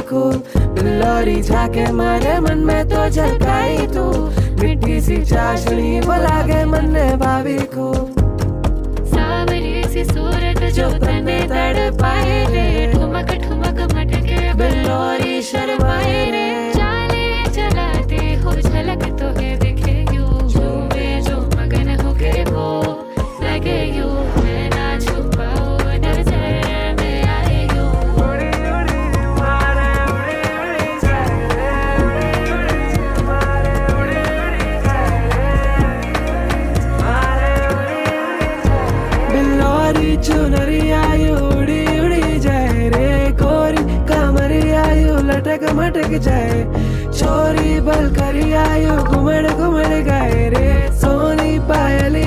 खूब। बिल्लौरी झाके मारे मन में तो झलकाई तू, मिट्टी सी चाशनी वो लागे मन ने भाभी को। सावरी सी सूरत जो तने तड़ पाए रे, ठुमक ठुमक मटके बिल्लौरी शर्माए रे। चाले चलाते हो झलक तो है दिखे यूं, झूमे जो मगन हो के वो लगे यूं, मैं ना छुपाओ नजर में आए यूं। उड़ी उड़ी मारे उड़ी उड़ी जाए रे, उड़ी उड़ी मारे उड़ी उड़ी जाए रे, मारे उड़ी उड़ी जाए। बिल्लौरी चुनरी आयु उड़ी उड़ी जाए रे, कोरी कमरी आयु लटक मटक जाए, छोरी बल करी आयु घुमड़ घुमड़ गाए रे, सोनी पायली